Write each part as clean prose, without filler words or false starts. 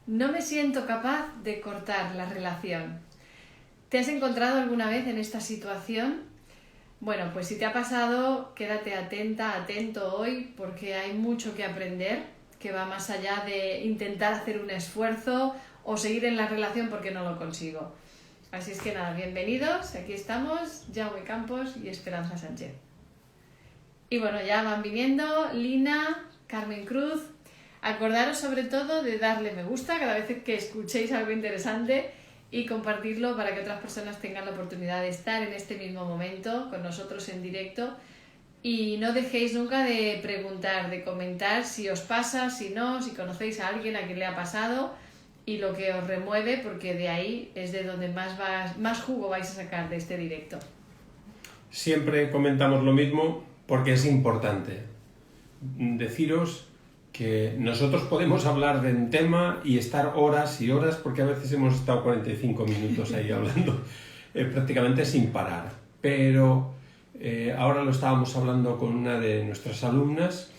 No me siento capaz de cortar la relación. ¿Te has encontrado alguna vez en esta situación? Bueno, pues si te ha pasado, quédate atenta, atento hoy, porque hay mucho que aprender, que va más allá de intentar hacer un esfuerzo o seguir en la relación porque no lo consigo. Así es que nada, bienvenidos, aquí estamos, Jaume Campos y Esperanza Sánchez. Y bueno, ya van viniendo Lina, Carmen Cruz. Acordaros sobre todo de darle me gusta cada vez que escuchéis algo interesante y compartirlo para que otras personas tengan la oportunidad de estar en este mismo momento con nosotros en directo. Y no dejéis nunca de preguntar, de comentar si os pasa, si no, si conocéis a alguien a quien le ha pasado y lo que os remueve, porque de ahí es de donde más jugo vais a sacar de este directo. Siempre comentamos lo mismo porque es importante deciros que nosotros podemos hablar de un tema y estar horas y horas, porque a veces hemos estado 45 minutos ahí hablando prácticamente sin parar. Pero ahora lo estábamos hablando con una de nuestras alumnas,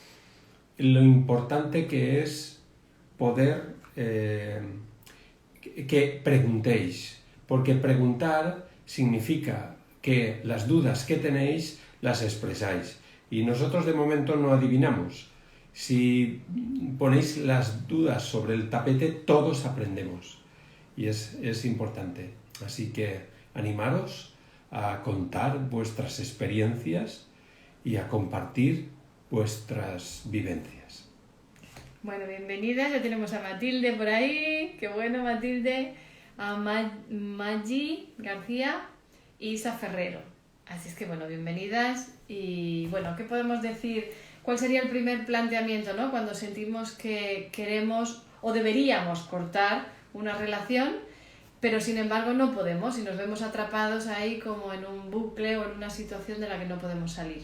lo importante que es poder que preguntéis, porque preguntar significa que las dudas que tenéis las expresáis. Y nosotros de momento no adivinamos. Si ponéis las dudas sobre el tapete, todos aprendemos. Y es importante. Así que animaros a contar vuestras experiencias y a compartir vuestras vivencias. Bueno, bienvenidas. Ya tenemos a Matilde por ahí. Qué bueno, Matilde. A Maggi García y Isa Ferrero. Así es que, bueno, bienvenidas. Y, bueno, ¿qué podemos decir? ¿Cuál sería el primer planteamiento, ¿no? Cuando sentimos que queremos o deberíamos cortar una relación, pero sin embargo no podemos y nos vemos atrapados ahí como en un bucle o en una situación de la que no podemos salir?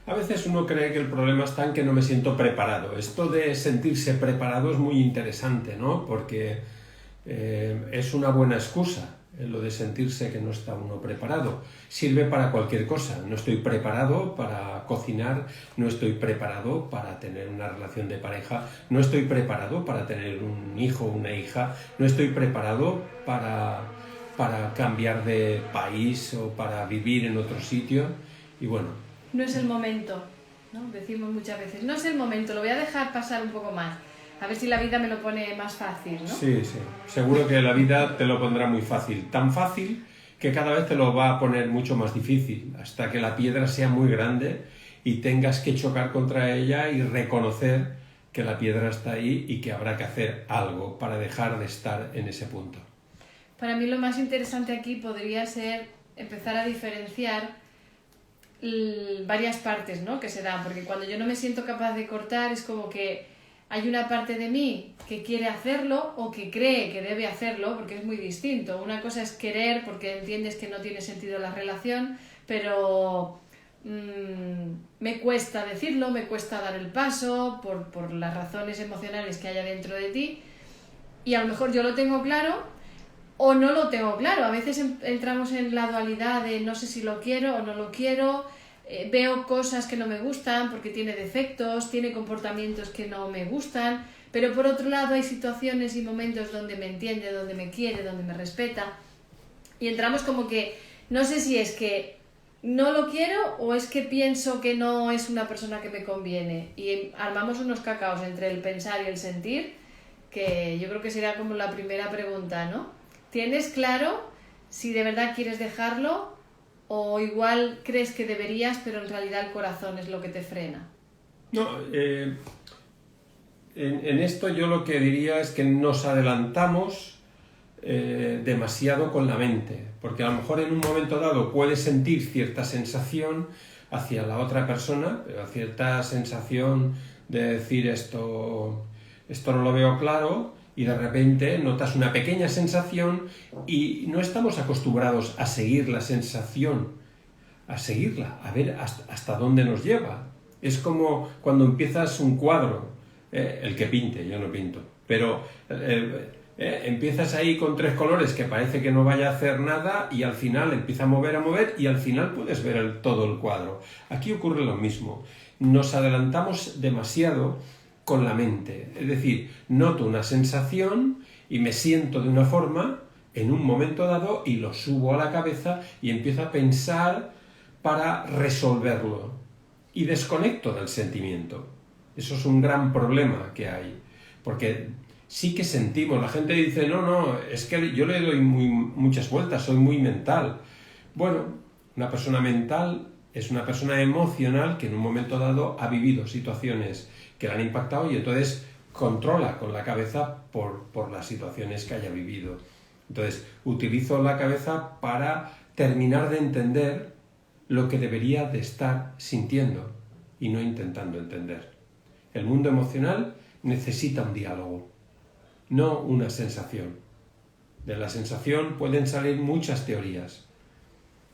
A veces uno cree que el problema está en que no me siento preparado. Esto de sentirse preparado es muy interesante, ¿no? Porque es una buena excusa. Lo de sentirse que no está uno preparado. Sirve para cualquier cosa. No estoy preparado para cocinar, no estoy preparado para tener una relación de pareja, no estoy preparado para tener un hijo o una hija, no estoy preparado para cambiar de país o para vivir en otro sitio. Y bueno. No es el momento, ¿no? Decimos muchas veces, no es el momento, lo voy a dejar pasar un poco más. A ver si la vida me lo pone más fácil, ¿no? Sí, sí. Seguro que la vida te lo pondrá muy fácil. Tan fácil que cada vez te lo va a poner mucho más difícil, hasta que la piedra sea muy grande y tengas que chocar contra ella y reconocer que la piedra está ahí y que habrá que hacer algo para dejar de estar en ese punto. Para mí lo más interesante aquí podría ser empezar a diferenciar varias partes, ¿no? que se dan, porque cuando yo no me siento capaz de cortar es como que hay una parte de mí que quiere hacerlo o que cree que debe hacerlo, porque es muy distinto. Una cosa es querer porque entiendes que no tiene sentido la relación, pero me cuesta decirlo, me cuesta dar el paso por las razones emocionales que haya dentro de ti. Y a lo mejor yo lo tengo claro o no lo tengo claro. A veces entramos en la dualidad de no sé si lo quiero o no lo quiero. Veo cosas que no me gustan porque tiene defectos, tiene comportamientos que no me gustan, pero por otro lado hay situaciones y momentos donde me entiende, donde me quiere, donde me respeta y entramos como que no sé si es que no lo quiero o es que pienso que no es una persona que me conviene y armamos unos cacaos entre el pensar y el sentir que yo creo que será como la primera pregunta, ¿no? ¿Tienes claro si de verdad quieres dejarlo? ¿O igual crees que deberías, pero en realidad el corazón es lo que te frena? No, en esto yo lo que diría es que nos adelantamos demasiado con la mente, porque a lo mejor en un momento dado puedes sentir cierta sensación hacia la otra persona, cierta sensación de decir esto no lo veo claro, y de repente notas una pequeña sensación y no estamos acostumbrados a seguir la sensación, a seguirla, a ver hasta dónde nos lleva. Es como cuando empiezas un cuadro, el que pinte, yo no pinto, pero empiezas ahí con 3 colores que parece que no vaya a hacer nada y al final empieza a mover y al final puedes ver todo el cuadro. Aquí ocurre lo mismo. Nos adelantamos demasiado con la mente. Es decir, noto una sensación y me siento de una forma en un momento dado y lo subo a la cabeza y empiezo a pensar para resolverlo. Y desconecto del sentimiento. Eso es un gran problema que hay. Porque sí que sentimos, la gente dice, no, es que yo le doy muchas vueltas, soy muy mental. Bueno, una persona mental es una persona emocional que en un momento dado ha vivido situaciones que le han impactado y entonces controla con la cabeza por las situaciones que haya vivido. Entonces, utilizo la cabeza para terminar de entender lo que debería de estar sintiendo y no intentando entender. El mundo emocional necesita un diálogo, no una sensación. De la sensación pueden salir muchas teorías.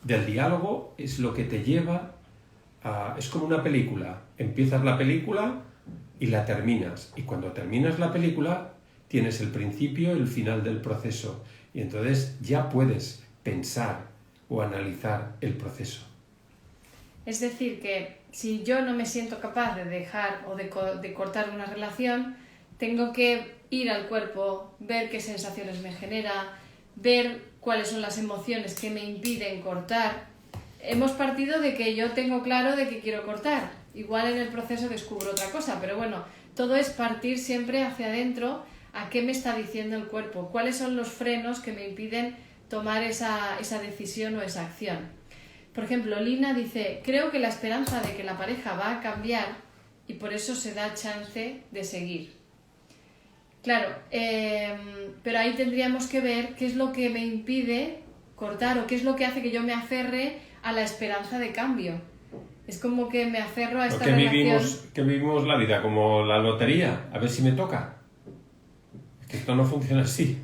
Del diálogo es lo que te lleva a... Es como una película. Empiezas la película y la terminas. Y cuando terminas la película, tienes el principio y el final del proceso. Y entonces ya puedes pensar o analizar el proceso. Es decir, que si yo no me siento capaz de dejar o de cortar una relación, tengo que ir al cuerpo, ver qué sensaciones me genera, ver cuáles son las emociones que me impiden cortar. Hemos partido de que yo tengo claro de que quiero cortar. Igual en el proceso descubro otra cosa, pero bueno, todo es partir siempre hacia adentro a qué me está diciendo el cuerpo, cuáles son los frenos que me impiden tomar esa decisión o esa acción. Por ejemplo, Lina dice, creo que la esperanza de que la pareja va a cambiar y por eso se da chance de seguir. Claro, pero ahí tendríamos que ver qué es lo que me impide cortar o qué es lo que hace que yo me aferre a la esperanza de cambio. Es como que me aferro a esta relación. Que vivimos la vida como la lotería, a ver si me toca. Es que esto no funciona así.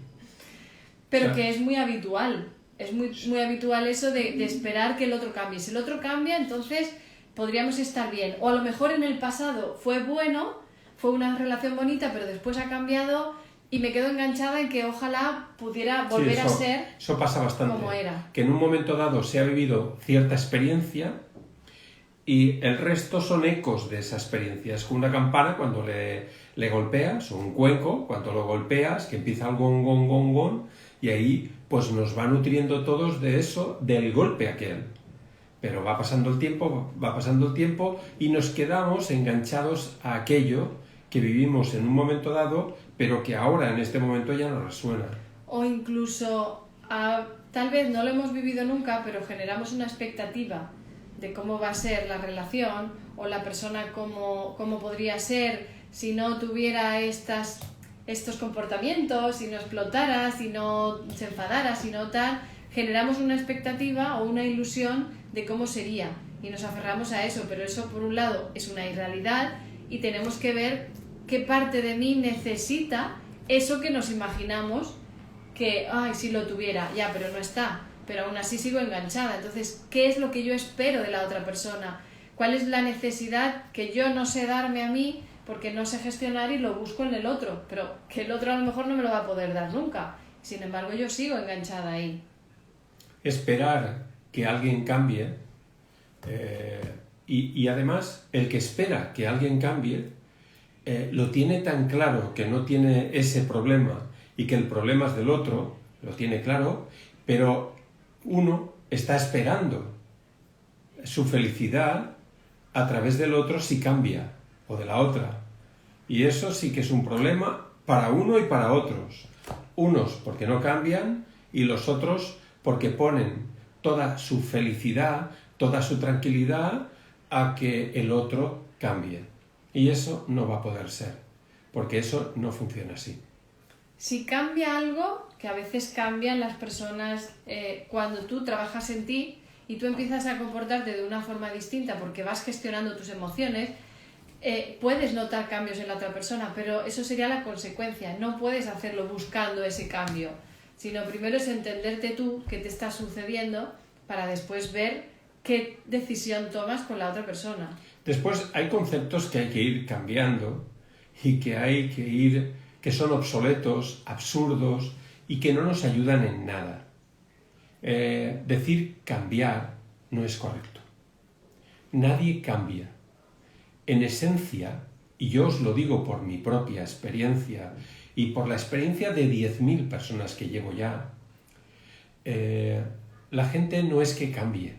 Pero que es muy habitual. Es muy habitual eso de esperar que el otro cambie. Si el otro cambia, entonces podríamos estar bien. O a lo mejor en el pasado fue bueno, fue una relación bonita, pero después ha cambiado y me quedo enganchada en que ojalá pudiera volver a ser eso pasa bastante, como era. Que en un momento dado se ha vivido cierta experiencia y el resto son ecos de esa experiencia. Es como una campana cuando le golpeas, o un cuenco, cuando lo golpeas, que empieza el gong, gong, gong, gong, y ahí pues nos va nutriendo todos de eso, del golpe aquel. Pero va pasando el tiempo y nos quedamos enganchados a aquello que vivimos en un momento dado, pero que ahora en este momento ya no resuena. O incluso, tal vez no lo hemos vivido nunca, pero generamos una expectativa de cómo va a ser la relación o la persona cómo podría ser si no tuviera estos comportamientos, si no explotara, si no se enfadara, si no tal. Generamos una expectativa o una ilusión de cómo sería y nos aferramos a eso, pero eso por un lado es una irrealidad y tenemos que ver qué parte de mí necesita eso que nos imaginamos que, si lo tuviera, ya, pero no está, pero aún así sigo enganchada. Entonces, ¿qué es lo que yo espero de la otra persona? ¿Cuál es la necesidad que yo no sé darme a mí porque no sé gestionar y lo busco en el otro? Pero que el otro a lo mejor no me lo va a poder dar nunca. Sin embargo, yo sigo enganchada ahí. Esperar que alguien cambie y además el que espera que alguien cambie lo tiene tan claro que no tiene ese problema y que el problema es del otro, lo tiene claro, pero uno está esperando su felicidad a través del otro si cambia o de la otra. Y eso sí que es un problema para uno y para otros. Unos porque no cambian y los otros porque ponen toda su felicidad, toda su tranquilidad a que el otro cambie. Y eso no va a poder ser, porque eso no funciona así. Si cambia algo, que a veces cambian las personas cuando tú trabajas en ti y tú empiezas a comportarte de una forma distinta porque vas gestionando tus emociones, puedes notar cambios en la otra persona, pero eso sería la consecuencia. No puedes hacerlo buscando ese cambio, sino primero es entenderte tú qué te está sucediendo para después ver qué decisión tomas con la otra persona. Después hay conceptos que hay que ir cambiando y que son obsoletos, absurdos y que no nos ayudan en nada. Decir cambiar no es correcto. Nadie cambia. En esencia, y yo os lo digo por mi propia experiencia y por la experiencia de 10.000 personas que llevo ya, la gente no es que cambie.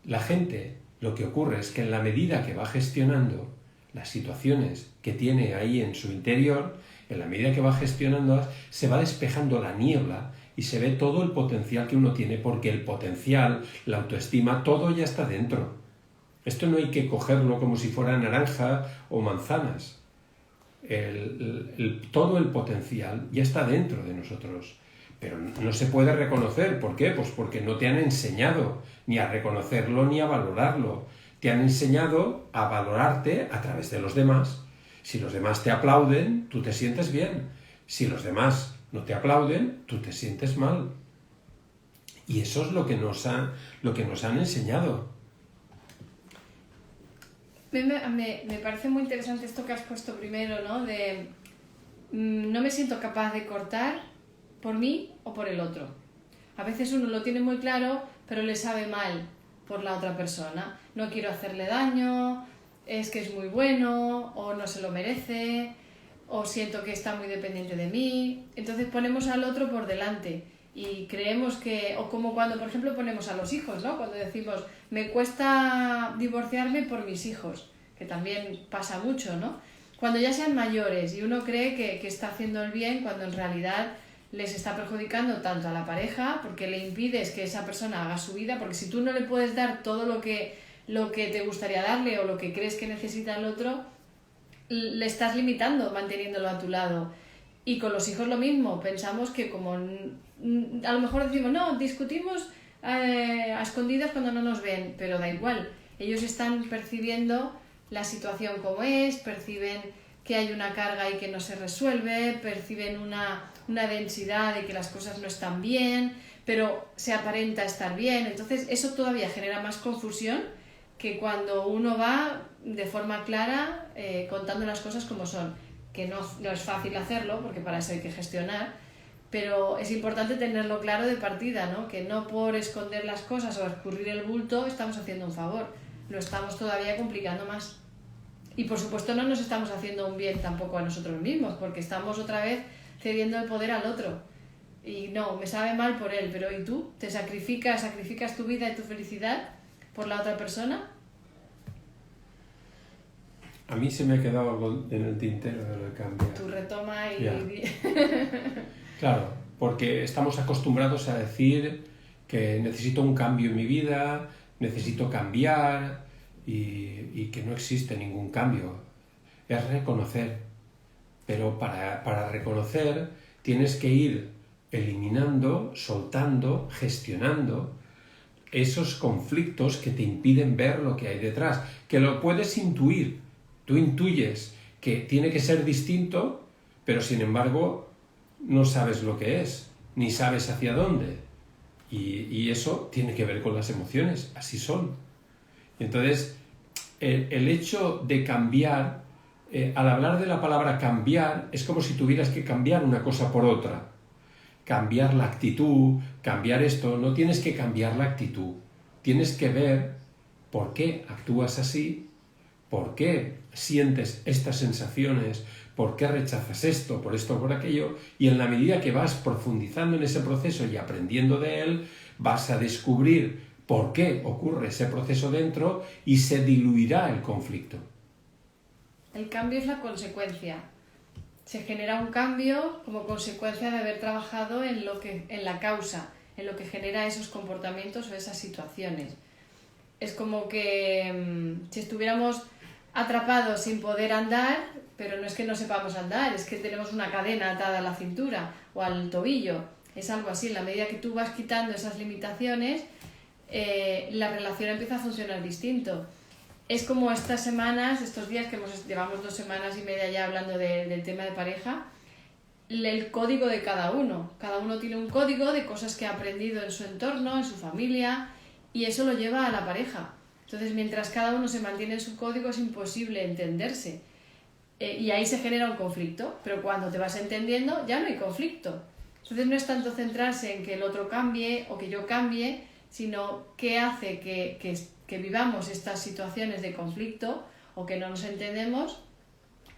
La gente, lo que ocurre es que en la medida que va gestionando las situaciones que tiene ahí en su interior, en la medida que va gestionándolas, se va despejando la niebla y se ve todo el potencial que uno tiene, porque el potencial, la autoestima, todo ya está dentro. Esto no hay que cogerlo como si fuera naranja o manzanas. Todo el potencial ya está dentro de nosotros, pero no se puede reconocer. ¿Por qué? Pues porque no te han enseñado ni a reconocerlo ni a valorarlo. Te han enseñado a valorarte a través de los demás. Si los demás te aplauden, tú te sientes bien. Si los demás no te aplauden, tú te sientes mal. Y eso es lo que nos han enseñado. Me parece muy interesante esto que has puesto primero, ¿no? De no me siento capaz de cortar por mí o por el otro. A veces uno lo tiene muy claro, pero le sabe mal por la otra persona. No quiero hacerle daño, es que es muy bueno, o no se lo merece, o siento que está muy dependiente de mí. Entonces ponemos al otro por delante y creemos que, o como cuando por ejemplo ponemos a los hijos, ¿no? Cuando decimos, me cuesta divorciarme por mis hijos, que también pasa mucho, ¿no? Cuando ya sean mayores y uno cree que está haciendo el bien, cuando en realidad les está perjudicando tanto a la pareja, porque le impides que esa persona haga su vida, porque si tú no le puedes dar todo lo que te gustaría darle o lo que crees que necesita el otro, le estás limitando manteniéndolo a tu lado. Y con los hijos lo mismo, pensamos que como a lo mejor decimos, no, discutimos a escondidas cuando no nos ven, pero da igual, ellos están percibiendo la situación como es, perciben que hay una carga y que no se resuelve, perciben una densidad de que las cosas no están bien, pero se aparenta estar bien. Entonces eso todavía genera más confusión que cuando uno va de forma clara contando las cosas como son, que no es fácil hacerlo porque para eso hay que gestionar, pero es importante tenerlo claro de partida, ¿no? Que no por esconder las cosas o escurrir el bulto estamos haciendo un favor, lo estamos todavía complicando más. Y por supuesto no nos estamos haciendo un bien tampoco a nosotros mismos, porque estamos otra vez cediendo el poder al otro. Y no, me sabe mal por él, pero ¿y tú? ¿Te sacrificas tu vida y tu felicidad por la otra persona? A mí se me ha quedado algo en el tintero de lo de cambiar. Tú retoma y... Yeah. Claro, porque estamos acostumbrados a decir que necesito un cambio en mi vida, necesito cambiar y que no existe ningún cambio. Es reconocer, pero para reconocer tienes que ir eliminando, soltando, gestionando esos conflictos que te impiden ver lo que hay detrás, que lo puedes intuir. Tú intuyes que tiene que ser distinto, pero sin embargo no sabes lo que es, ni sabes hacia dónde. Y eso tiene que ver con las emociones, así son. Entonces, el hecho de cambiar, al hablar de la palabra cambiar, es como si tuvieras que cambiar una cosa por otra. Cambiar la actitud, cambiar esto, no tienes que cambiar la actitud. Tienes que ver por qué actúas así, por qué sientes estas sensaciones, por qué rechazas esto, por aquello, y en la medida que vas profundizando en ese proceso y aprendiendo de él, vas a descubrir por qué ocurre ese proceso dentro y se diluirá el conflicto. El cambio es la consecuencia. Se genera un cambio como consecuencia de haber trabajado en la causa, en lo que genera esos comportamientos o esas situaciones. Es como que si estuviéramos atrapados sin poder andar, pero no es que no sepamos andar, es que tenemos una cadena atada a la cintura o al tobillo. Es algo así, en la medida que tú vas quitando esas limitaciones, la relación empieza a funcionar distinto. Es como estas semanas, estos días que llevamos 2 semanas y media ya hablando del tema de pareja, el código de cada uno. Cada uno tiene un código de cosas que ha aprendido en su entorno, en su familia, y eso lo lleva a la pareja. Entonces, mientras cada uno se mantiene en su código, es imposible entenderse. Y ahí se genera un conflicto, pero cuando te vas entendiendo, ya no hay conflicto. Entonces, no es tanto centrarse en que el otro cambie o que yo cambie, sino qué hace que vivamos estas situaciones de conflicto o que no nos entendemos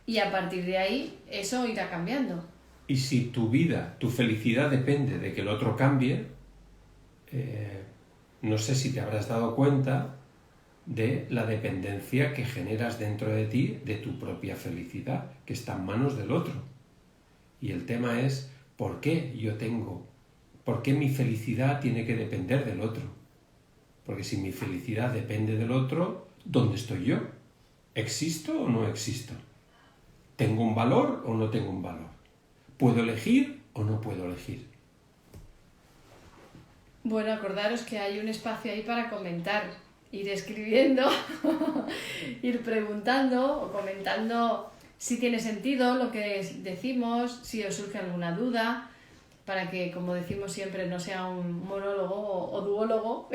Y a partir de ahí, eso irá cambiando. Y si tu vida, tu felicidad depende de que el otro cambie, no sé si te habrás dado cuenta de la dependencia que generas dentro de ti de tu propia felicidad, que está en manos del otro. Y el tema es, ¿por qué mi felicidad tiene que depender del otro? Porque si mi felicidad depende del otro, ¿dónde estoy yo? ¿Existo o no existo? ¿Tengo un valor o no tengo un valor? ¿Puedo elegir o no puedo elegir? Bueno, acordaros que hay un espacio ahí para comentar, ir escribiendo, ir preguntando o comentando si tiene sentido lo que decimos, si os surge alguna duda, para que, como decimos siempre, no sea un monólogo o duólogo,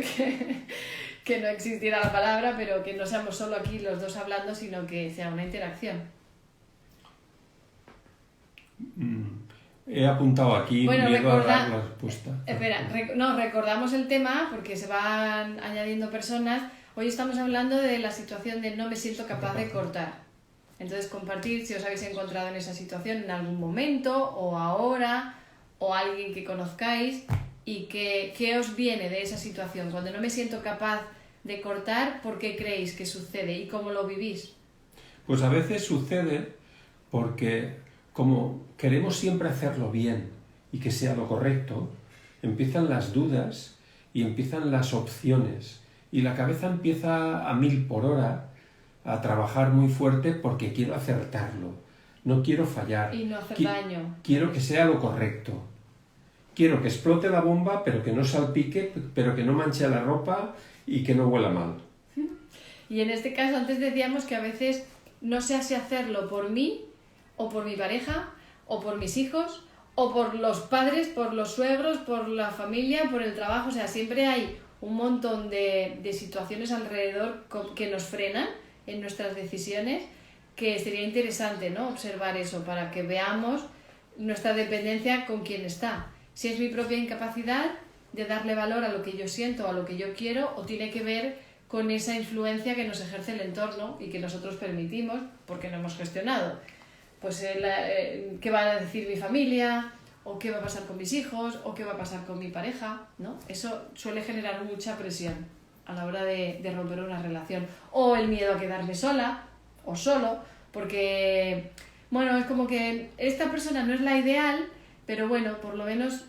que no existiera la palabra, pero que no seamos solo aquí los dos hablando, sino que sea una interacción. He apuntado aquí bueno, miedo a dar la respuesta. Espera, recordamos el tema porque se van añadiendo personas. Hoy estamos hablando de la situación de no me siento capaz de cortar. Entonces, compartir si os habéis encontrado en esa situación en algún momento o ahora, o alguien que conozcáis, y qué os viene de esa situación. Cuando no me siento capaz de cortar, ¿por qué creéis que sucede y cómo lo vivís? Pues a veces sucede porque como queremos siempre hacerlo bien y que sea lo correcto, empiezan las dudas y empiezan las opciones y la cabeza empieza a 1000 por hora a trabajar muy fuerte porque quiero acertarlo, no quiero fallar. Y no hacer daño. Quiero que sea lo correcto. Quiero que explote la bomba, pero que no salpique, pero que no manche la ropa y que no huela mal. Y en este caso, antes decíamos que a veces no sé si hacerlo por mí, o por mi pareja, o por mis hijos, o por los padres, por los suegros, por la familia, por el trabajo. O sea, siempre hay un montón de situaciones alrededor que nos frenan en nuestras decisiones, que sería interesante, ¿no?, observar eso para que veamos nuestra dependencia con quién está. Si es mi propia incapacidad de darle valor a lo que yo siento, a lo que yo quiero, o tiene que ver con esa influencia que nos ejerce el entorno y que nosotros permitimos porque no hemos gestionado. Pues qué va a decir mi familia, o qué va a pasar con mis hijos, o qué va a pasar con mi pareja, ¿no? Eso suele generar mucha presión a la hora de romper una relación. O el miedo a quedarme sola o solo, porque, bueno, es como que esta persona no es la ideal, pero bueno, por lo menos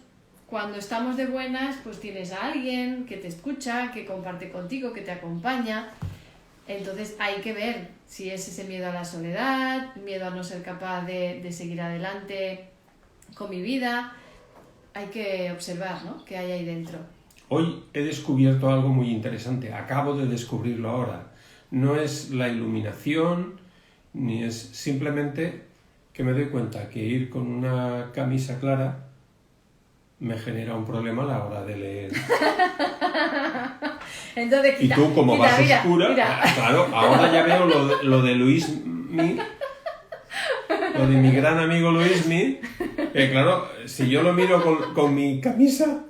cuando estamos de buenas, pues tienes a alguien que te escucha, que comparte contigo, que te acompaña. Entonces hay que ver si es ese miedo a la soledad, miedo a no ser capaz de seguir adelante con mi vida. Hay que observar, ¿no?, qué hay ahí dentro. Hoy he descubierto algo muy interesante, acabo de descubrirlo ahora. No es la iluminación, ni es simplemente que me doy cuenta que ir con una camisa clara me genera un problema a la hora de leer. Entonces, y tú, como vas oscura, claro, ahora ya veo lo de Luismi, lo de mi gran amigo Luismi, claro, si yo lo miro con mi camisa,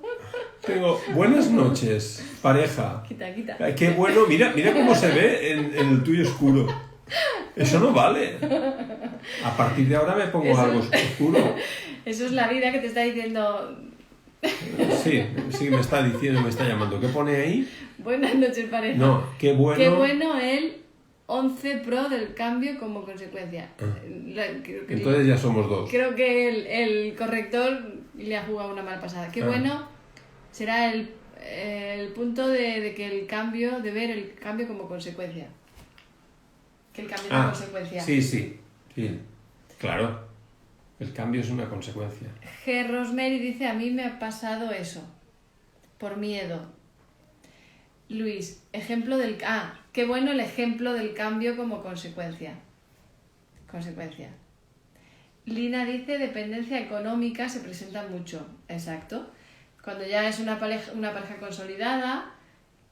tengo buenas noches, pareja. Quita. Qué bueno, mira cómo se ve en el tuyo oscuro. Eso no vale. A partir de ahora me pongo algo oscuro. Eso es la vida que te está diciendo. Sí, me está diciendo, me está llamando. ¿Qué pone ahí? Buenas noches, pareja. No, qué bueno. Qué bueno el 11 Pro del cambio como consecuencia. Entonces ya somos dos. Creo que el corrector le ha jugado una mala pasada. Qué bueno será el punto de que el cambio, de ver el cambio como consecuencia. Que el cambio es una consecuencia. Sí, claro. El cambio es una consecuencia. Rosemary dice, a mí me ha pasado eso, por miedo. Luis, ejemplo del... qué bueno el ejemplo del cambio como consecuencia. Lina dice, dependencia económica se presenta mucho. Exacto. Cuando ya es una pareja consolidada,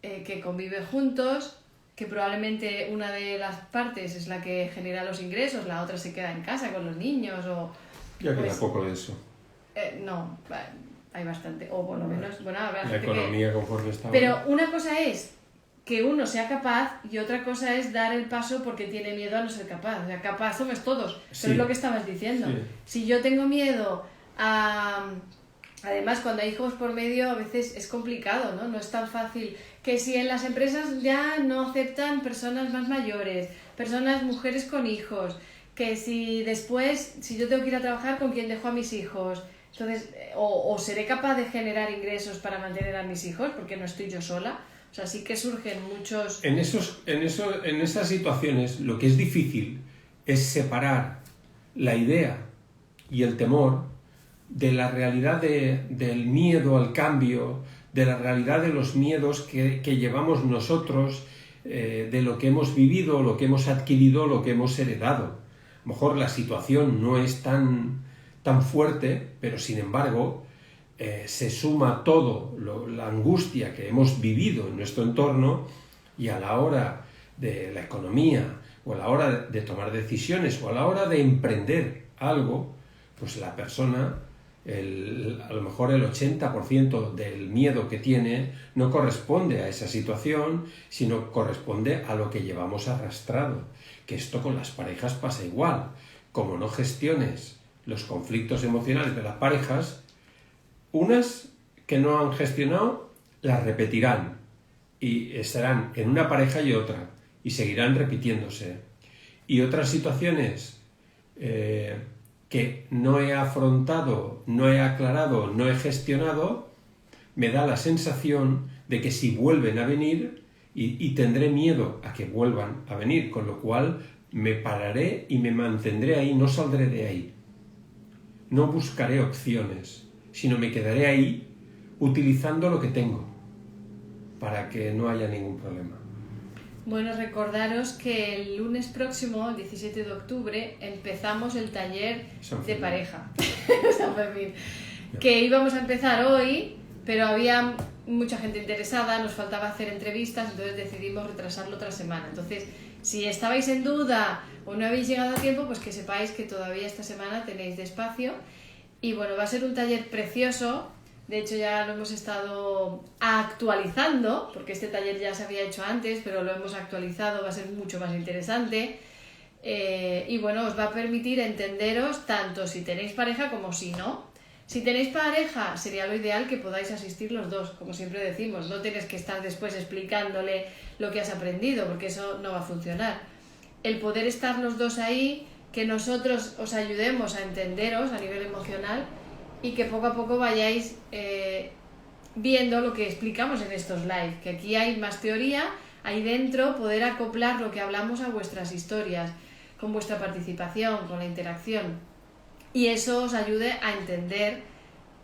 que convive juntos, que probablemente una de las partes es la que genera los ingresos, la otra se queda en casa con los niños o... Ya queda poco de eso. No, hay bastante, o por lo menos... Bueno, la economía conforme está. Pero una cosa es que uno sea capaz y otra cosa es dar el paso porque tiene miedo a no ser capaz. O sea, capaz somos todos, Sí. pero es lo que estabas diciendo. Sí. Si yo tengo miedo a... Además, cuando hay hijos por medio a veces es complicado, ¿no? No es tan fácil. Que si en las empresas ya no aceptan personas más mayores, mujeres con hijos, que si después, si yo tengo que ir a trabajar, ¿con quién dejo a mis hijos? Entonces, o seré capaz de generar ingresos para mantener a mis hijos, porque no estoy yo sola. O sea, sí que surgen muchos... En esas situaciones lo que es difícil es separar la idea y el temor de la realidad del miedo al cambio, de la realidad de los miedos que llevamos nosotros, de lo que hemos vivido, lo que hemos adquirido, lo que hemos heredado. A lo mejor la situación no es tan fuerte, pero sin embargo se suma todo, la angustia que hemos vivido en nuestro entorno, y a la hora de la economía, o a la hora de tomar decisiones, o a la hora de emprender algo, pues la persona, a lo mejor el 80% del miedo que tiene no corresponde a esa situación, sino corresponde a lo que llevamos arrastrado. Que esto con las parejas pasa igual. Como no gestiones los conflictos emocionales de las parejas, unas que no han gestionado las repetirán y estarán en una pareja y otra y seguirán repitiéndose. Y otras situaciones que no he afrontado, no he aclarado, no he gestionado, me da la sensación de que si vuelven a venir, y tendré miedo a que vuelvan a venir, con lo cual me pararé y me mantendré ahí, no saldré de ahí. No buscaré opciones, sino me quedaré ahí utilizando lo que tengo para que no haya ningún problema. Bueno, recordaros que el lunes próximo, el 17 de octubre, empezamos el taller de pareja. San Fermín. Que íbamos a empezar hoy, pero había mucha gente interesada, nos faltaba hacer entrevistas, entonces decidimos retrasarlo otra semana. Entonces, si estabais en duda o no habéis llegado a tiempo, pues que sepáis que todavía esta semana tenéis de espacio. Y bueno, va a ser un taller precioso. De hecho, ya lo hemos estado actualizando, porque este taller ya se había hecho antes, pero lo hemos actualizado, va a ser mucho más interesante. Y bueno, os va a permitir entenderos tanto si tenéis pareja como si no. Si tenéis pareja, sería lo ideal que podáis asistir los dos, como siempre decimos. No tienes que estar después explicándole lo que has aprendido, porque eso no va a funcionar. El poder estar los dos ahí, que nosotros os ayudemos a entenderos a nivel emocional, y que poco a poco vayáis viendo lo que explicamos en estos live, que aquí hay más teoría, ahí dentro poder acoplar lo que hablamos a vuestras historias, con vuestra participación, con la interacción, y eso os ayude a entender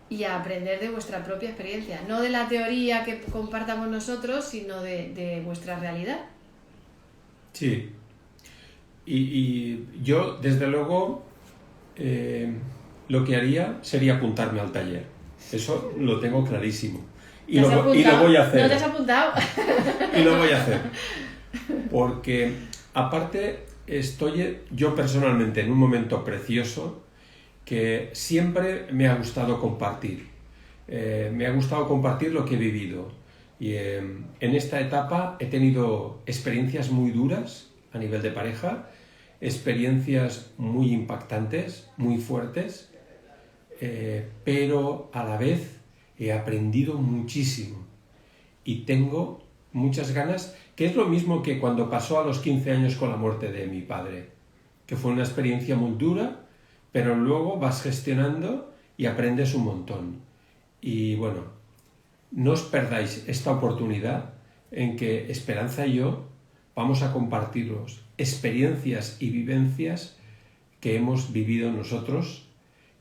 y a aprender de vuestra propia experiencia, no de la teoría que compartamos nosotros, sino de vuestra realidad. Sí, y yo desde luego lo que haría sería apuntarme al taller. Eso lo tengo clarísimo. Y lo voy a hacer. ¿No te has apuntado? Y lo voy a hacer. Porque, aparte, estoy yo personalmente en un momento precioso que siempre me ha gustado compartir. Me ha gustado compartir lo que he vivido. Y en esta etapa he tenido experiencias muy duras a nivel de pareja, experiencias muy impactantes, muy fuertes, pero a la vez he aprendido muchísimo y tengo muchas ganas, que es lo mismo que cuando pasó a los 15 años con la muerte de mi padre, que fue una experiencia muy dura, pero luego vas gestionando y aprendes un montón. Y bueno, no os perdáis esta oportunidad en que Esperanza y yo vamos a compartiros experiencias y vivencias que hemos vivido nosotros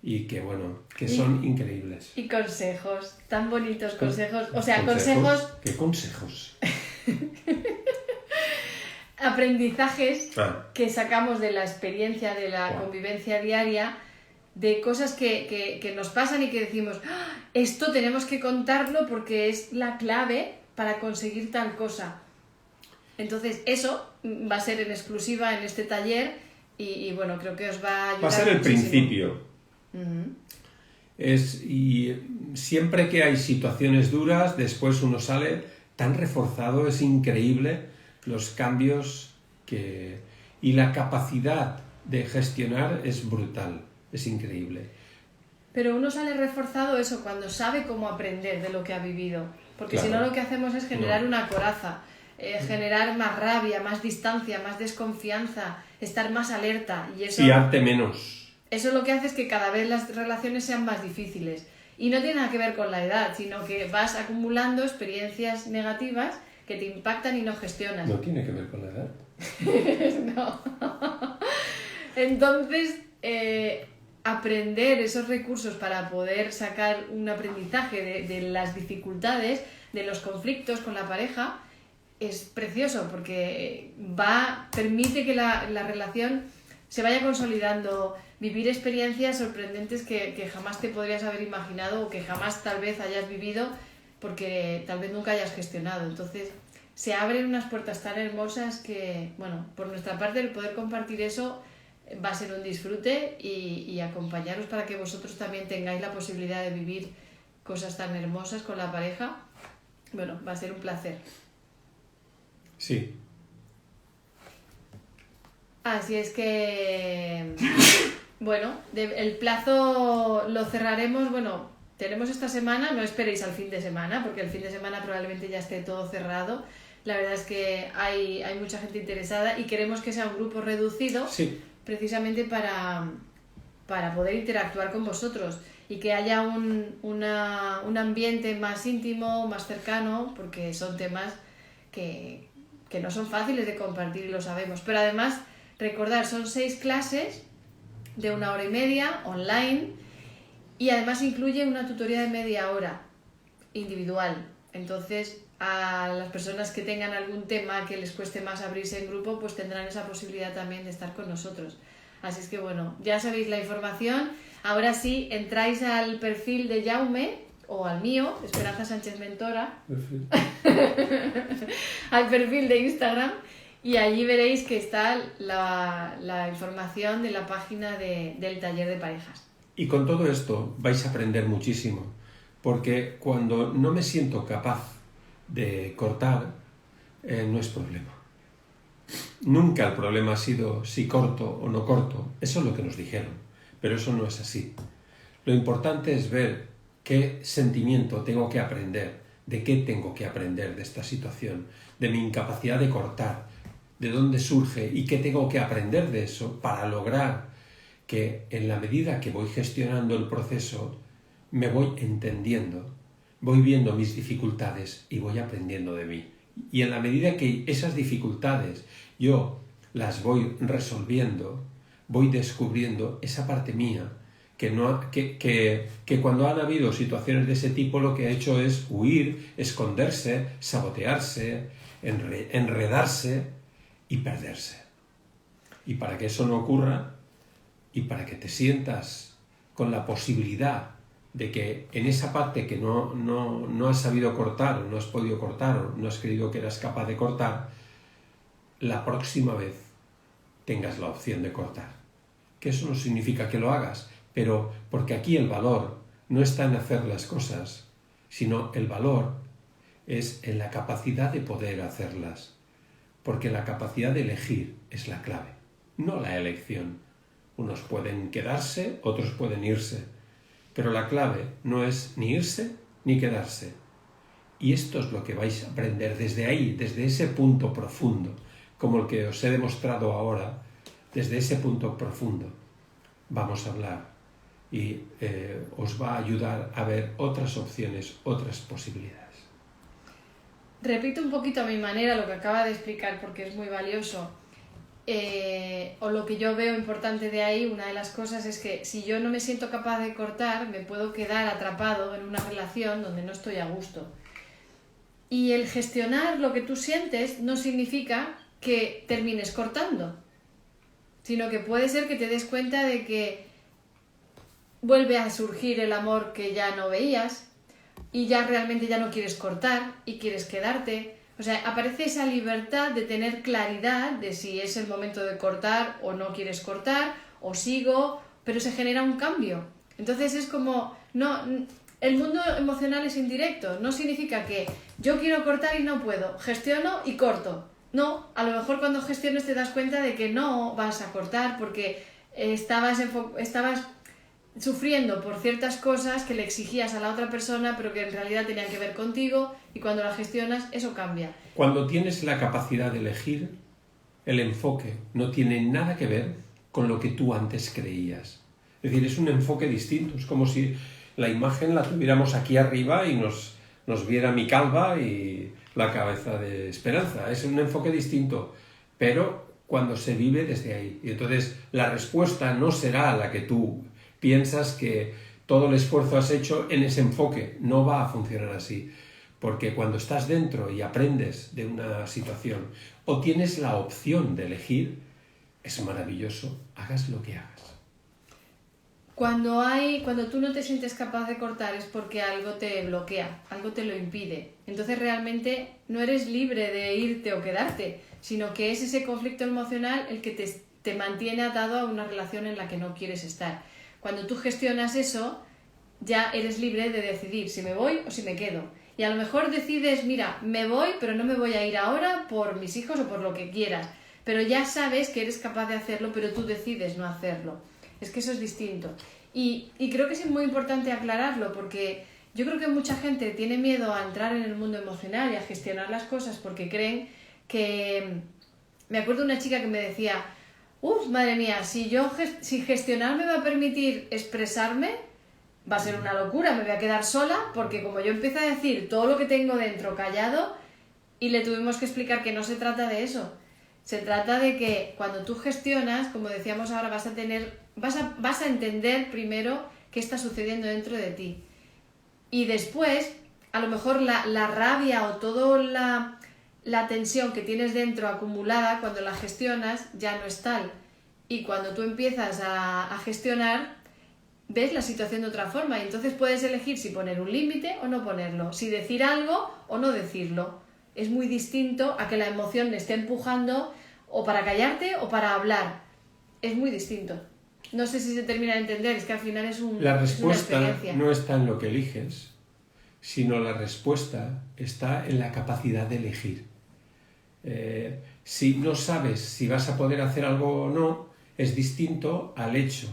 y que, bueno, que son increíbles. Y consejos, tan bonitos consejos. O sea, consejos... ¿Qué consejos? Aprendizajes que sacamos de la experiencia, de la convivencia diaria, de cosas que nos pasan y que decimos, ¡ah! Esto tenemos que contarlo porque es la clave para conseguir tal cosa. Entonces, eso va a ser en exclusiva en este taller y bueno, creo que os va a ayudar. Va a ser el muchísimo. principio. Y siempre que hay situaciones duras, después uno sale tan reforzado, es increíble los cambios y la capacidad de gestionar es brutal, es increíble. Pero uno sale reforzado eso cuando sabe cómo aprender de lo que ha vivido, porque Claro. si no lo que hacemos es generar una coraza, generar más rabia, más distancia, más desconfianza, estar más alerta y eso... Fiarte menos. Eso lo que hace es que cada vez las relaciones sean más difíciles. Y no tiene nada que ver con la edad, sino que vas acumulando experiencias negativas que te impactan y no gestionas. No tiene que ver con la edad. No. Entonces, aprender esos recursos para poder sacar un aprendizaje de las dificultades, de los conflictos con la pareja, es precioso porque permite que la relación se vaya consolidando, vivir experiencias sorprendentes que jamás te podrías haber imaginado o que jamás tal vez hayas vivido porque tal vez nunca hayas gestionado. Entonces se abren unas puertas tan hermosas que, bueno, por nuestra parte el poder compartir eso va a ser un disfrute y acompañaros para que vosotros también tengáis la posibilidad de vivir cosas tan hermosas con la pareja. Bueno, va a ser un placer. Sí. Así es que, bueno, el plazo lo cerraremos, bueno, tenemos esta semana, no esperéis al fin de semana, porque el fin de semana probablemente ya esté todo cerrado. La verdad es que hay mucha gente interesada y queremos que sea un grupo reducido, Sí. precisamente para poder interactuar con vosotros y que haya un ambiente más íntimo, más cercano, porque son temas que no son fáciles de compartir y lo sabemos. Pero además, recordar, son 6 clases de 1 hora y media online y además incluye una tutoría de media hora individual. Entonces, a las personas que tengan algún tema que les cueste más abrirse en grupo, pues tendrán esa posibilidad también de estar con nosotros. Así es que bueno, ya sabéis la información. Ahora sí, entráis al perfil de Jaume o al mío, Esperanza Sánchez Mentora, al perfil de Instagram, y allí veréis que está la información de la página del taller de parejas. Y con todo esto vais a aprender muchísimo, porque cuando no me siento capaz de cortar, no es problema. Nunca el problema ha sido si corto o no corto, eso es lo que nos dijeron, pero eso no es así. Lo importante es ver qué sentimiento tengo que aprender, de qué tengo que aprender de esta situación, de mi incapacidad de cortar, de dónde surge y qué tengo que aprender de eso para lograr que en la medida que voy gestionando el proceso me voy entendiendo, voy viendo mis dificultades y voy aprendiendo de mí. Y en la medida que esas dificultades yo las voy resolviendo, voy descubriendo esa parte mía que cuando han habido situaciones de ese tipo lo que ha hecho es huir, esconderse, sabotearse, enredarse y perderse. Y para que eso no ocurra y para que te sientas con la posibilidad de que en esa parte que no has sabido cortar, o no has podido cortar, o no has creído que eras capaz de cortar, la próxima vez tengas la opción de cortar. Que eso no significa que lo hagas, pero porque aquí el valor no está en hacer las cosas, sino el valor es en la capacidad de poder hacerlas, porque la capacidad de elegir es la clave, no la elección. Unos pueden quedarse, otros pueden irse, pero la clave no es ni irse ni quedarse. Y esto es lo que vais a aprender desde ahí, desde ese punto profundo, como el que os he demostrado ahora, desde ese punto profundo vamos a hablar y os va a ayudar a ver otras opciones, otras posibilidades. Repito un poquito a mi manera lo que acaba de explicar porque es muy valioso. O lo que yo veo importante de ahí, una de las cosas es que si yo no me siento capaz de cortar, me puedo quedar atrapado en una relación donde no estoy a gusto. Y el gestionar lo que tú sientes no significa que termines cortando, sino que puede ser que te des cuenta de que vuelve a surgir el amor que ya no veías y ya realmente ya no quieres cortar y quieres quedarte. O sea, aparece esa libertad de tener claridad de si es el momento de cortar o no quieres cortar, o sigo, pero se genera un cambio. Entonces es como, no, el mundo emocional es indirecto. No significa que yo quiero cortar y no puedo. Gestiono y corto. No, a lo mejor cuando gestiones te das cuenta de que no vas a cortar porque estabas sufriendo por ciertas cosas que le exigías a la otra persona, pero que en realidad tenían que ver contigo, y cuando la gestionas, eso cambia. Cuando tienes la capacidad de elegir, el enfoque no tiene nada que ver con lo que tú antes creías. Es decir, es un enfoque distinto. Es como si la imagen la tuviéramos aquí arriba y nos viera mi calva y la cabeza de Esperanza. Es un enfoque distinto, pero cuando se vive desde ahí. Y entonces la respuesta no será la que tú piensas que todo el esfuerzo has hecho en ese enfoque. No va a funcionar así. Porque cuando estás dentro y aprendes de una situación o tienes la opción de elegir, es maravilloso, hagas lo que hagas. Cuando tú no te sientes capaz de cortar es porque algo te bloquea, algo te lo impide. Entonces realmente no eres libre de irte o quedarte, sino que es ese conflicto emocional el que te mantiene atado a una relación en la que no quieres estar. Cuando tú gestionas eso, ya eres libre de decidir si me voy o si me quedo. Y a lo mejor decides, mira, me voy, pero no me voy a ir ahora por mis hijos o por lo que quieras. Pero ya sabes que eres capaz de hacerlo, pero tú decides no hacerlo. Es que eso es distinto. Y creo que es muy importante aclararlo, porque yo creo que mucha gente tiene miedo a entrar en el mundo emocional y a gestionar las cosas porque creen que... Me acuerdo de una chica que me decía, madre mía, si gestionar me va a permitir expresarme, va a ser una locura, me voy a quedar sola, porque como yo empiezo a decir todo lo que tengo dentro callado, y le tuvimos que explicar que no se trata de eso. Se trata de que cuando tú gestionas, como decíamos ahora, vas a entender primero qué está sucediendo dentro de ti. Y después, a lo mejor la rabia o toda la tensión que tienes dentro acumulada, cuando la gestionas, ya no es tal. Y cuando tú empiezas a gestionar, ves la situación de otra forma y entonces puedes elegir si poner un límite o no ponerlo, si decir algo o no decirlo. Es muy distinto a que la emoción le esté empujando o para callarte o para hablar. Es muy distinto. No sé si se termina de entender, es que al final es una experiencia. No está en lo que eliges, sino la respuesta está en la capacidad de elegir. Si no sabes si vas a poder hacer algo o no, es distinto al hecho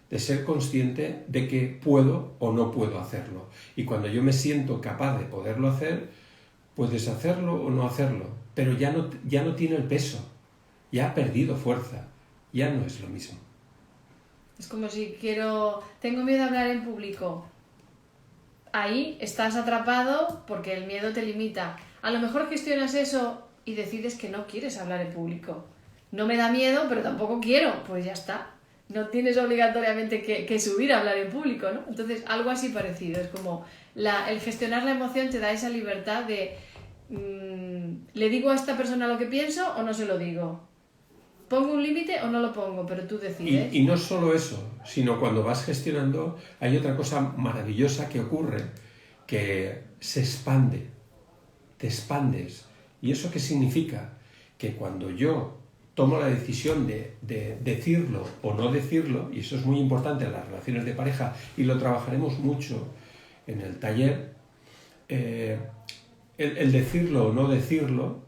de ser consciente de que puedo o no puedo hacerlo. Y cuando yo me siento capaz de poderlo hacer, puedes hacerlo o no hacerlo, pero ya no tiene el peso, ya ha perdido fuerza, ya no es lo mismo. Es como si tengo miedo a hablar en público. Ahí estás atrapado porque el miedo te limita. A lo mejor gestionas eso y decides que no quieres hablar en público. No me da miedo, pero tampoco quiero. Pues ya está. No tienes obligatoriamente que subir a hablar en público, ¿no? Entonces, algo así parecido. Es como el gestionar la emoción te da esa libertad de ¿le digo a esta persona lo que pienso o no se lo digo? ¿Pongo un límite o no lo pongo? Pero tú decides. Y no solo eso, sino cuando vas gestionando hay otra cosa maravillosa que ocurre, que se expande, te expandes. ¿Y eso qué significa? Que cuando yo tomo la decisión de decirlo o no decirlo, y eso es muy importante en las relaciones de pareja, y lo trabajaremos mucho en el taller, el decirlo o no decirlo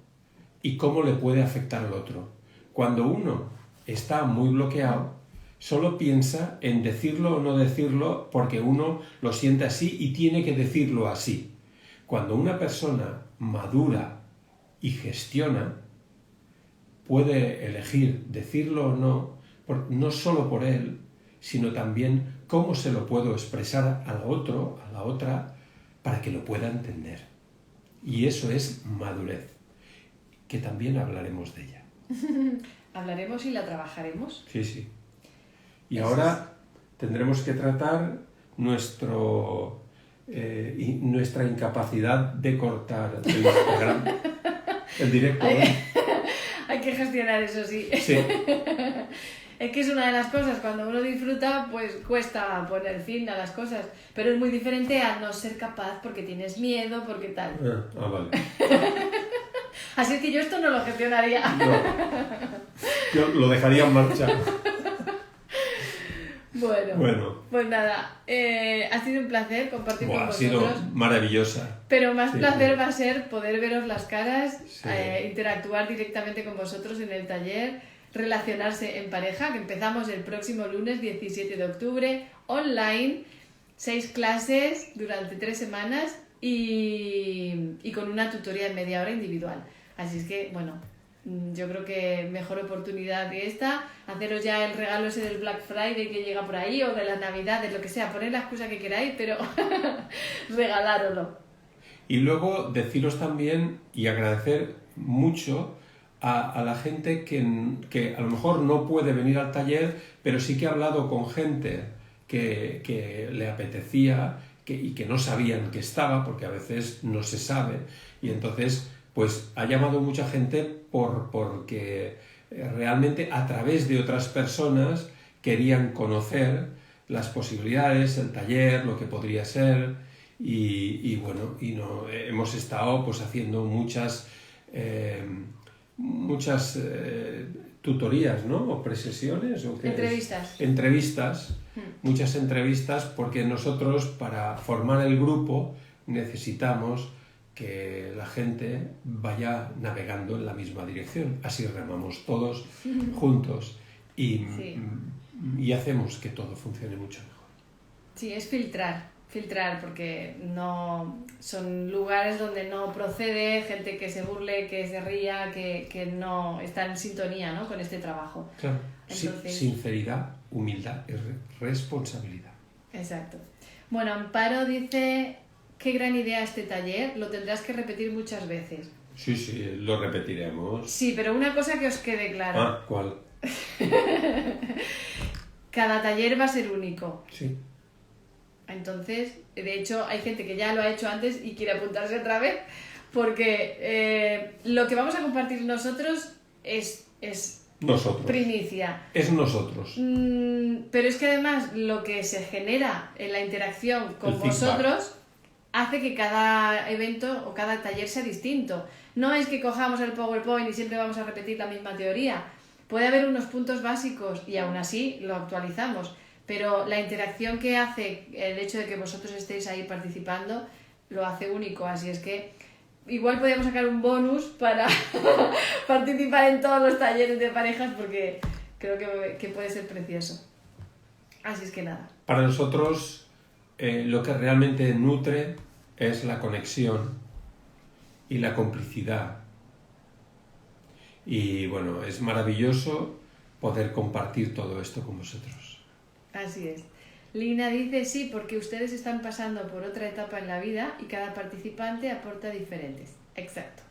y cómo le puede afectar al otro. Cuando uno está muy bloqueado, solo piensa en decirlo o no decirlo porque uno lo siente así y tiene que decirlo así. Cuando una persona madura y gestiona, puede elegir decirlo o no, no solo por él, sino también cómo se lo puedo expresar al otro, a la otra, para que lo pueda entender. Y eso es madurez, que también hablaremos de ella. Hablaremos y la trabajaremos. Sí, sí. Y ahora tendremos que tratar nuestra incapacidad de cortar el Instagram, el directo. Hay que gestionar eso, sí. Sí. Es que es una de las cosas, cuando uno disfruta, pues cuesta poner fin a las cosas. Pero es muy diferente a no ser capaz porque tienes miedo, porque tal. Vale. Así que yo esto no lo gestionaría. No. Yo lo dejaría en marcha. Bueno. Pues nada, ha sido un placer compartir con Ha vosotros. sido maravillosa. Pero más Sí. placer va a ser poder veros las caras, Sí. interactuar directamente con vosotros en el taller, relacionarse en pareja, que empezamos el próximo lunes 17 de octubre, online, 6 clases durante 3 semanas y con una tutoría de media hora individual. Así es que, bueno, yo creo que mejor oportunidad que esta, haceros ya el regalo ese del Black Friday que llega por ahí, o de las Navidades, lo que sea, poned la excusa que queráis, pero regalároslo. Y luego deciros también y agradecer mucho a la gente que a lo mejor no puede venir al taller, pero sí que ha hablado con gente que le apetecía y que no sabían que estaba, porque a veces no se sabe, y entonces pues ha llamado mucha gente porque realmente a través de otras personas querían conocer las posibilidades, el taller, lo que podría ser, y bueno, hemos estado pues haciendo muchas tutorías, ¿no? O presesiones, ¿o qué Entrevistas. Entrevistas, muchas entrevistas, porque nosotros para formar el grupo necesitamos que la gente vaya navegando en la misma dirección. Así remamos todos juntos y hacemos que todo funcione mucho mejor. Sí, es filtrar, porque no son lugares donde no procede gente que se burle, que se ría, que no está en sintonía, ¿no?, con este trabajo. Claro, Entonces... sinceridad, humildad y responsabilidad. Exacto. Bueno, Amparo dice: qué gran idea este taller, lo tendrás que repetir muchas veces. Sí, lo repetiremos. Sí, pero una cosa que os quede clara. Ah, ¿cuál? Cada taller va a ser único. Sí. Entonces, de hecho, hay gente que ya lo ha hecho antes y quiere apuntarse otra vez, porque lo que vamos a compartir nosotros es Nosotros. primicia. Es nosotros. Pero es que además lo que se genera en la interacción con El feedback. vosotros hace que cada evento o cada taller sea distinto. No es que cojamos el PowerPoint y siempre vamos a repetir la misma teoría. Puede haber unos puntos básicos y aún así lo actualizamos. Pero la interacción que hace el hecho de que vosotros estéis ahí participando lo hace único. Así es que igual podríamos sacar un bonus para participar en todos los talleres de parejas, porque creo que puede ser precioso. Así es que nada. Para nosotros lo que realmente nutre es la conexión y la complicidad. Y bueno, es maravilloso poder compartir todo esto con vosotros. Así es. Lina dice: sí, porque ustedes están pasando por otra etapa en la vida y cada participante aporta diferentes. Exacto.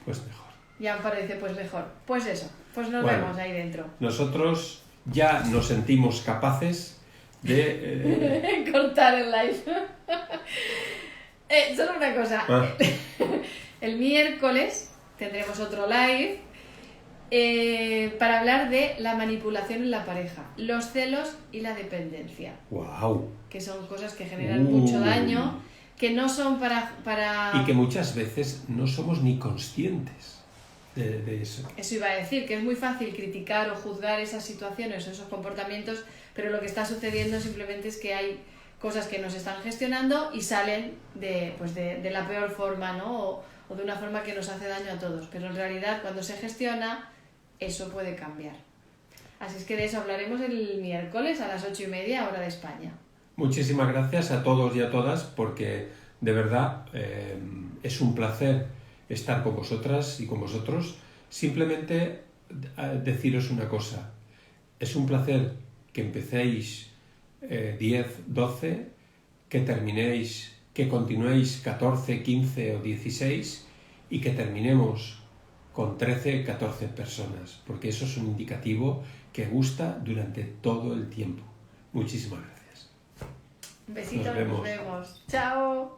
Pues mejor. Y Amparo dice: pues mejor. Pues eso, pues nos vemos ahí dentro. Nosotros ya nos sentimos capaces de... cortar el live. Solo una cosa. El miércoles tendremos otro live para hablar de la manipulación en la pareja, los celos y la dependencia. ¡Wow! Que son cosas que generan mucho daño, que no son para... Y que muchas veces no somos ni conscientes de eso. Eso iba a decir, que es muy fácil criticar o juzgar esas situaciones o esos comportamientos, pero lo que está sucediendo simplemente es que hay cosas que nos están gestionando y salen de la peor forma, ¿no? O de una forma que nos hace daño a todos. Pero en realidad, cuando se gestiona, eso puede cambiar. Así es que de eso hablaremos el miércoles a las 8:30, hora de España. Muchísimas gracias a todos y a todas, porque de verdad es un placer estar con vosotras y con vosotros. Simplemente deciros una cosa: es un placer que empecéis 10, 12, que terminéis, que continuéis 14, 15 o 16 y que terminemos con 13, 14 personas, porque eso es un indicativo que gusta durante todo el tiempo. Muchísimas gracias. Un besito, Nos vemos. nos vemos. Chao.